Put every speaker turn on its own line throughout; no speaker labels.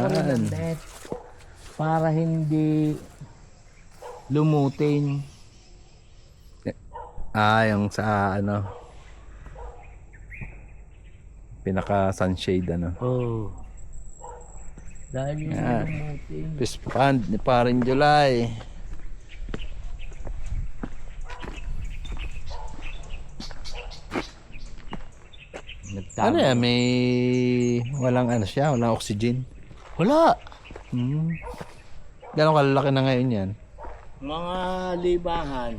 rin ang net para hindi lumutin.
Yung sa ano, pinaka sunshade ano.
Oh. Dahil yung
Yan.
lumutin.
Fish pond ni Paring July. Ano yan, may walang ano siya, walang oxygen.
Wala.
Gano'ng kalalaki na ngayon yan?
Mga libahan.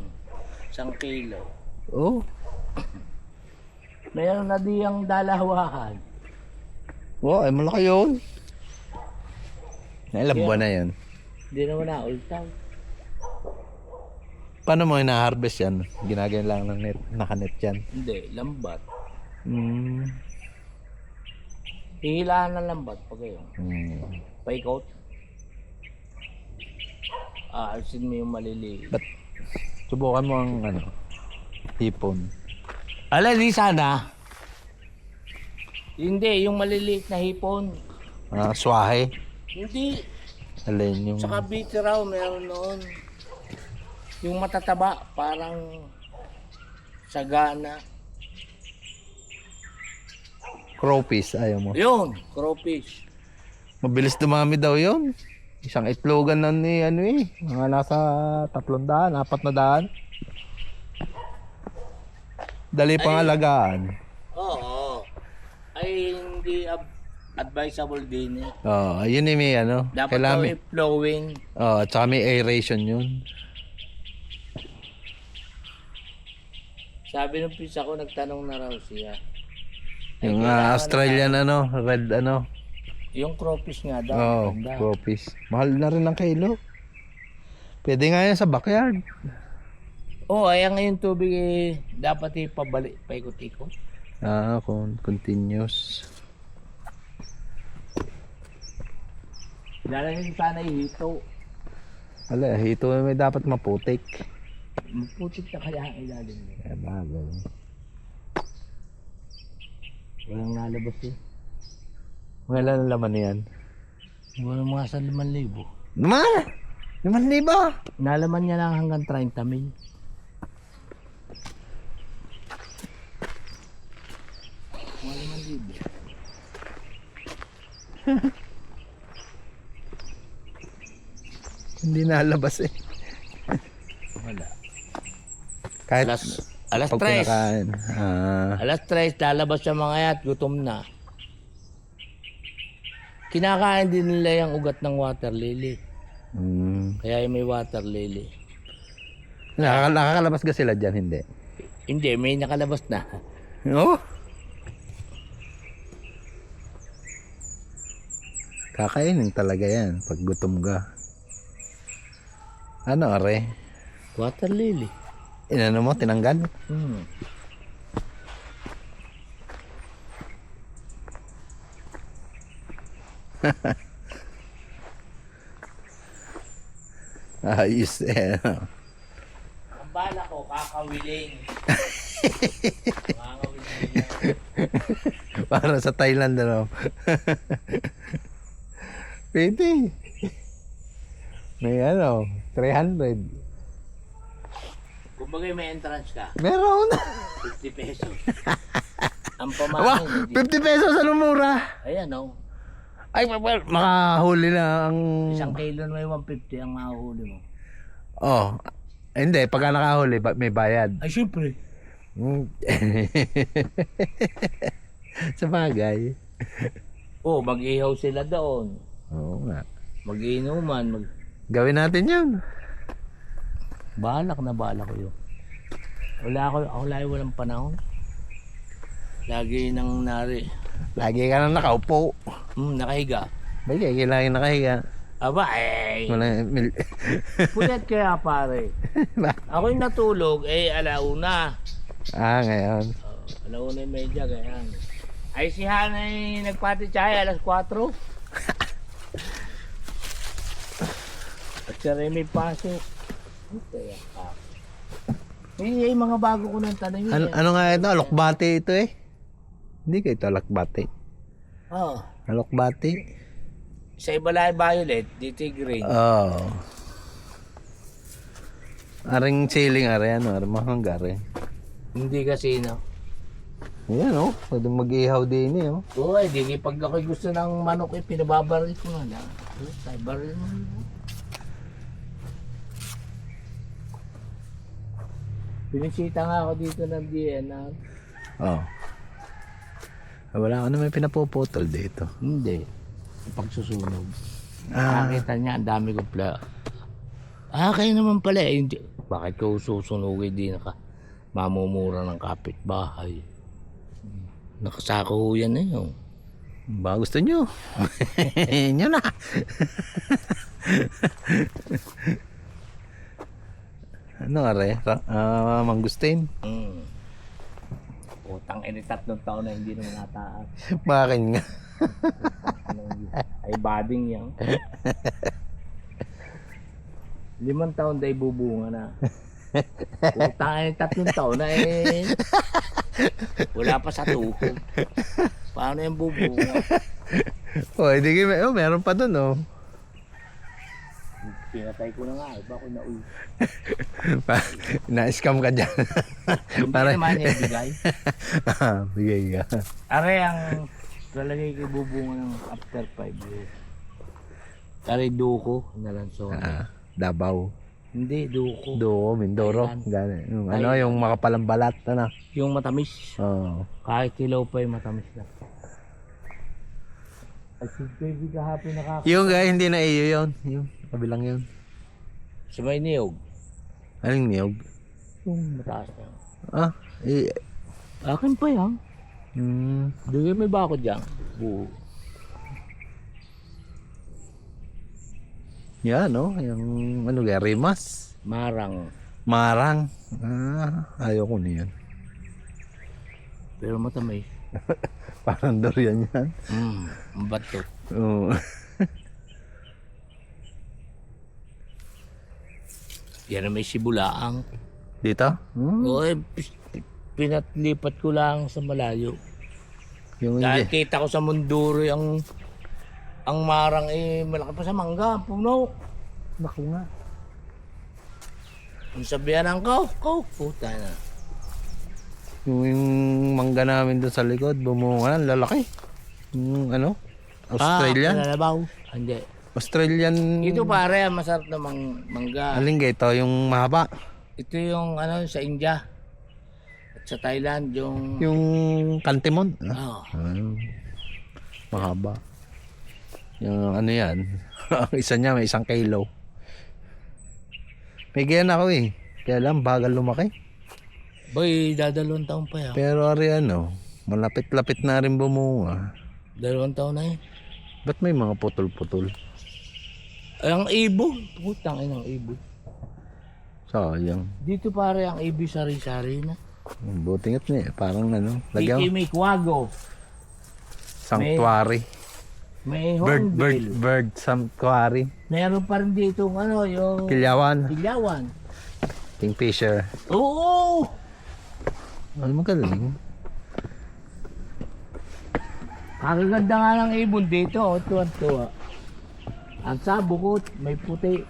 1 kilo.
Oh,
Mayroon na diyang dalawahan.
wow, ay malaki yun. Ilang buwan na yun?
Hindi naman na ultaw.
Paano mo ina-harvest yan? Ginagayon lang ng net, nakanet yan.
Hindi, lambat.
Hmm.
Hihilaan ng lambat pag yun. Paikot. Alisin mo yung maliliit.
But, subukan mo ang ano, hipon.
Ala, di sana. Hindi, yung maliliit na hipon.
Swahe.
Hindi.
Alin yung...
Saka bitter raw, meron noon. Yung matataba, parang sagana.
Crawfish, ayaw mo.
Yun, crawfish.
Mabilis dumami daw yun. Isang itlogan na ni ano eh. Mga nasa 300, 400. Dali pang alagaan.
Oo. Ay, hindi advisable din eh.
Yun eh may ano.
Dapat
kailangan
daw
may,
flowing.
at saka may aeration yun.
Sabi ng pisa ko, nagtanong na raw siya. Ay,
Yung
kailangan
Australian ano, red ano.
Yung crawfish nga daw. Ganda.
Crawfish. Mahal na rin ang kilo. Pwede nga yan sa backyard.
Ay ngayon tubig eh, dapat ipabalik, paikot-ikot.
Continuous.
Lalagyan sana hito.
Wala, ito may dapat maputik.
Maputik na kaya ang ilalim niya.
Bagay.
Walang nalabas eh.
Mga ilan ang laman niyan?
Walang mga sa 5,000.
Naman! 5,000!
Nalaman niya lang hanggang 30 mil. Mga 5,000.
Hindi nalabas eh.
Wala.
Kahit
Alas
pag
3.
pinakain.
Alas 3, lalabas sa mga yat, gutom na. Kinakain din nila yung ugat ng water lily. Kaya yung may water lily.
Nakakalabas ka sila dyan, hindi?
Hindi, may nakalabas na.
Oo. Kakainin talaga yan pag gutom ka. Ano are?
Water lily.
Inano mo, tinanggal? Ayos eh.
Ang bala ko, kakawiling.
Para sa Thailand ano. Pwede. May ano, 300.
Kumbaga may entrance ka,
Meron.
50 pesos. Ang
Aba,
pamahin,
50 pesos ano mura?
ayan o.
Ay, makahuli na ang...
1 kilo na may 150 ang mahuhuli mo.
Hindi, pagka nakahuli, may bayad.
Ay, syempre.
Sa bagay.
Mag-ihaw sila doon.
Oo nga.
Mag-iinuman.
Gawin natin yun.
Balak ko yun. Ako lagi walang panahon. Lagi nang nari.
Lagi ka na nakaupo.
Nakahiga.
Bagay, kailangan nakahiga.
Aba, Pulet kaya pare. Ako'y natulog, alauna.
Ngayon.
Alauna yung medya, ganyan. Ay si Hanay nagpati tsaya, 4:00. At si Remy pasok. Yung mga bago ko ng tanong yun.
Ano nga ito? Alokbate ito eh. Hindi ka ito alokbate.
Oo.
Alokbate.
Sa iba lang yung violet, dito yung green.
Oo. Aring chilling are ano, aring mahangga rin.
Hindi kasi no.
Yan oh, pwede mag-ihaw din eh oh.
Oo, di pag ako'y gusto ng manok, pinababaril ko nga lang. Ay, baril mo. Pinisita nga ako dito ng DNR.
Oh. Wala ka naman pinapuputol dito.
Hindi. Pagsusunog.
Ah.
Nakita niya, ang dami ko pala. Kayo naman pala eh. Hindi. Bakit ko susunugin din ka? Mamumura ng kapitbahay. Nakasako ho yan eh. Oh.
Ba gusto nyo? Nyo na. Ano are? Mangustin?
Utang ini 3 taon na hindi naman nataas.
Bakit nga?
Ay bading yan. 5 taon dahil bubunga na. Utang ini 3 taon na eh. Wala pa sa tuko. Paano yung bubunga?
Oh, hindi kayo, meron pa dun oh.
Pinatay ko na nga eh. Bako na uy.
Na-scam ka dyan.
Hindi naman niya bigay.
Bigay ka.
Are ang talagay ko bubunga ng after 5 years. Are duko na lang so.
Davao.
Hindi duko.
Duo, Mindoro. Gano'n. Yung, ano, yung makapalang balat. Ano?
Yung matamis.
Oo.
Kahit hilaw pa yung matamis na. Ay si baby kahapon
Yung hindi na iyo yun. Yung kabilang yun.
Sa may niyog.
Anong niyog?
Yung mataas na. Akin pa yan. Dugay may bako dyan. Buo.
Yan no? Yung ano kaya? Rimas?
Marang.
Marang. Ayoko na yan.
Pero matamis.
Parang durian yan.
Ang bato.
Oo.
Yan na may sibulaang.
Dito?
Oo, pinatlipat ko lang sa malayo.
Yung
Dahil kita ko sa Munduro ang marang malaki pa sa mangga, puno.
Naku nga.
Ang sabihan ng puta na.
Yung mangga namin doon sa likod, bumunga, lalaki. Yung ano? Australian?
Nalalabaw. Hindi.
Australian.
Ito pare, masarap na mangga.
Aling ito, yung mahaba.
Ito yung sa India. At sa Thailand, yung...
Yung kantimon. Mahaba. Yung ano yan. Ang isa niya, may 1 kilo. May ganyan ako eh. Kaya lang, bagal lumaki.
Boy, 2 taon pa yan.
Pero ari ano, malapit-lapit na rin bumunga.
2 taon na eh.
Ba't may mga putol-putol?
Ay, ang ibon. Putang ina ang ibon.
Sayang.
Dito pare ang ibon sari-sari na.
Buti nga't niya, parang ano,
Kiki
lagyan.
may kwago.
Sanctuary.
May
Bird sanctuary.
Meron pa rin dito yung
Kilyawan.
Kilyawan.
Kingfisher.
Oo!
Ano magaling?
Kakaganda nga ng ibon dito. Tuwan-tuwa. Ang sabukot, may puti.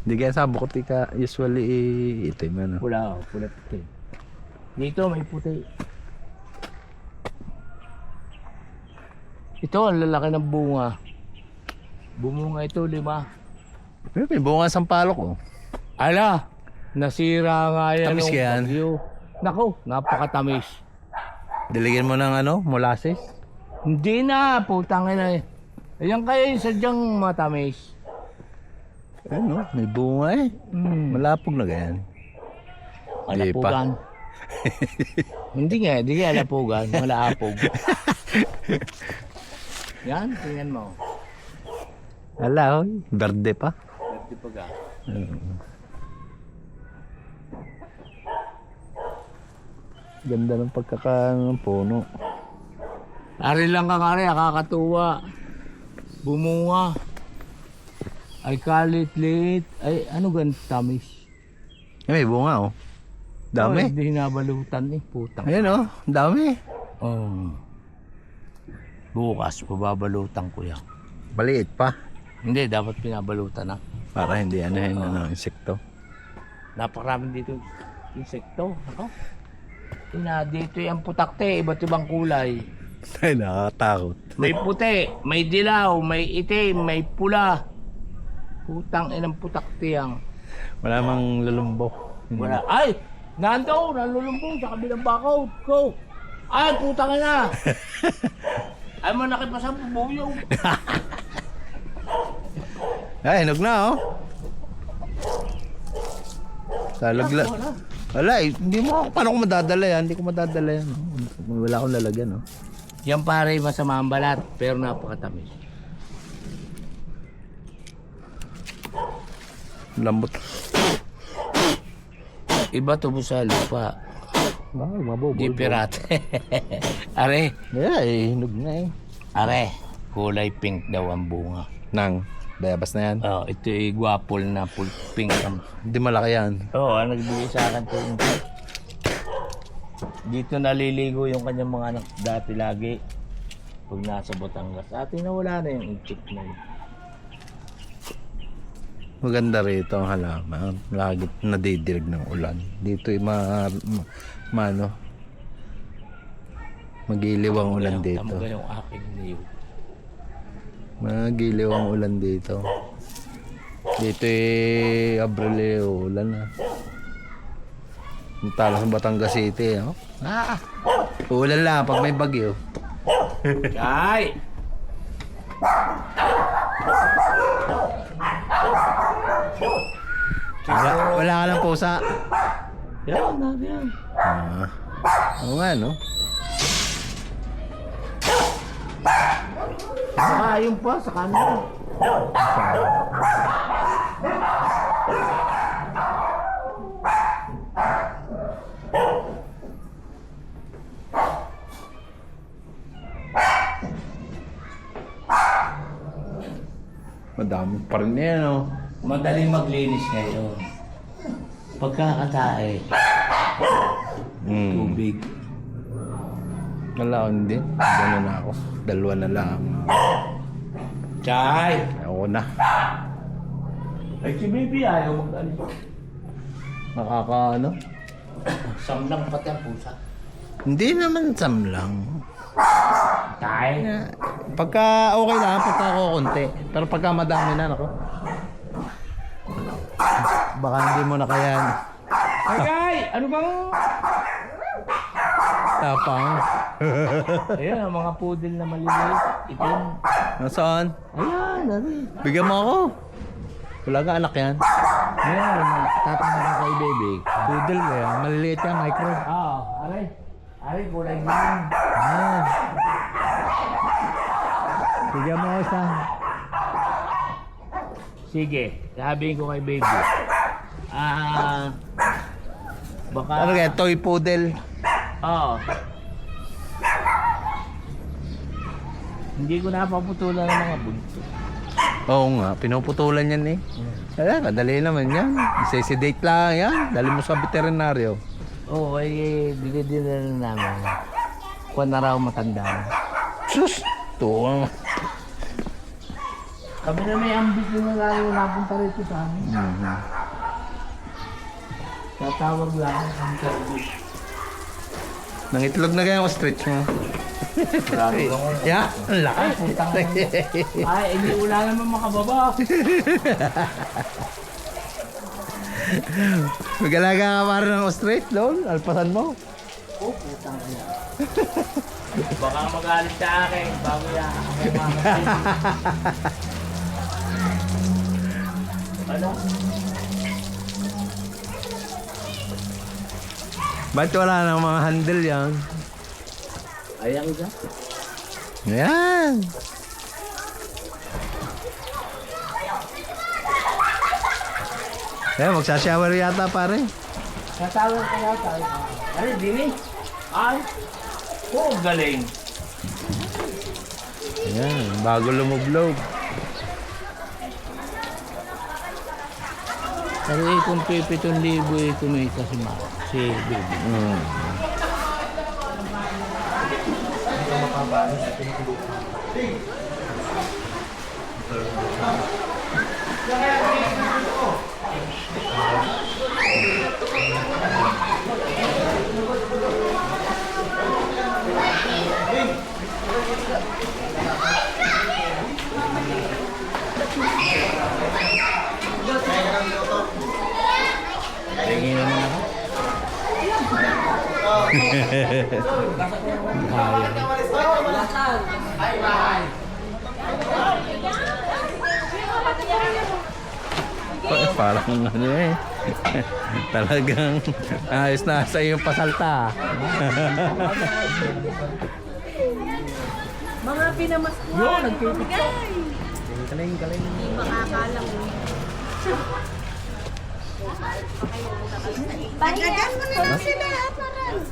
Hindi kaya sa bukot ka usually itim ano.
Pula, pula puti. Dito may puti. Ito, ang lalaki ng bunga. Bumunga ito, 5.
May bunga sampalok oh.
Ala, nasira nga yan.
Tamis
ng
yan.
bagyo. Nako, napakatamis.
Diligyan mo ng ano, molasses.
Hindi na, putang ina eh. Ayan kaya yung sadyang matamis.
Ano, may bunga eh. Malapog na ganyan. Hindi pa.
Alapugan. Hindi nga alapugan, malapog. Yan, tingnan mo.
Ala, oy, berde pa.
Pwede pa ga.
Ganda ng pagkakaano ng puno.
Ari lang ka kare, nakakatuwa. Bumunga. Ay kalit-lit. Ay ano ganito tamis.
May bunga oh. Dami.
Oh, hindi hinabalutan eh, putang.
Ayan oh, dami.
Oh. Bukas, pababalutan ko yan.
Maliit pa.
Hindi, dapat pinabalutan na.
Para hindi ano, insekto.
Napakarami dito insekto. Ako. Dito yung putakte, iba't ibang kulay.
Ay, nakakatakot.
May puti, may dilaw, may itim, may pula. Putang inang putakte yan.
Wala mang lulumbok.
Wala. Ay! Nando! Nalulumbong sa kabilang bakaw. Go! Ay! Putang ina! Ay, manaki pa sa bubuyong.
Ay, hinog na, oh. Talagla. Wala, hindi mo ako. Paano ko madadala yan? Hindi ko madadala yan. Wala akong lalagyan, oh.
Yan pare, masama ang balat, pero napakatamis.
Lambot.
Iba to sa lupa.
Wow, mabobo.
Di pirate. Are,
Yeah, hinog na eh.
are, kulay pink daw ang bunga.
Nang, bayabas na yan.
Oh, ito ay gwapol na pink.
Hindi malaki yan.
Oo, nagbigay sa akin to. Dito naliligo yung kanyang mga anak dati lagi. Pag nasa Batangas. Atin na wala na yung itik na yun.
Maganda rito ang halaman. Lagi nadidirig ng ulan. Dito ay magiliw ang ulan dito.
Tama yung aking liw.
Magiliw ang ulan dito. Dito ay Abril ulan na. Ang talas ng Batangas City, oh. Ulan lang pag may bagyo.
Ay!
Wala ka lang pusa.
Yan, yan.
Oo nga, no?
Ayun pa, sa kanan.
Madami pa rin yan, oh.
Madaling maglinis ngayon. Pagkakatae, tubig.
Wala, hindi. Gano'n na ako. Dalawa na lang.
Chay!
Ako na.
Ay, si baby ayaw mag-alis.
Nakakaano?
Samlang pati ang pusa.
Hindi naman samlang.
Chay!
Pagka okay lang, pagka ako konti. Pero pagka madami na, nako. Baka hindi mo na kayan.
Okay! Ano bang...
Tapang.
Ayan, ang mga poodle na maliliit. Itim.
Nasaan?
Ayan, nari.
Bigyan mo ako. Wala ka anak yan.
Ayan, tatang na kay baby.
Poodle yan. Maliliit yan, micro.
Aray. Aray, kulay green.
Ah. Bigyan mo ako isa.
Sige, sabihin ko kay baby. Baka...
Ano kaya? Toy poodle.
Oo. Hindi ko napaputulan ng mga bunso.
Oo nga, pinuputulan yan eh. Ayan, madali naman yan. Isa-date lang yan. Dali mo sa veterinaryo.
Oo, ay dinidila na namin. Kung na raw matanda na.
Sus! Tuwang.
Kami na may ambisyon na lalo napunta rito sa amin. Tatawag lang ang service.
Nangitlog na kaya ang ostrich mo.
Grabe lang ako.
Yeah, ang laki.
Ay, putang ina. Ay, hindi wala naman makababa.
Magalaga ka para ng ostrich, lol. Alpasan mo.
Oh, putang ina. Baka magalit sa akin bago yan ako mamatay. Ano?
Ba't wala nang mga handle yan?
Ayan ka?
Yan. Eh, magsashower yata pare.
Natawag ka na tayo. Ano, dini? Ay, oh, galing.
Yan, bago lumublog.
Pero kung 7,000 kumita si baby.
Tingin naman ako. Parang ano eh. Talagang ayos na sa yung pasalta.
Mga pinamaskuhan. Nagpipigay.
Galing.
Hindi makakala mo. Pagkagan mo na lang sila. Parang.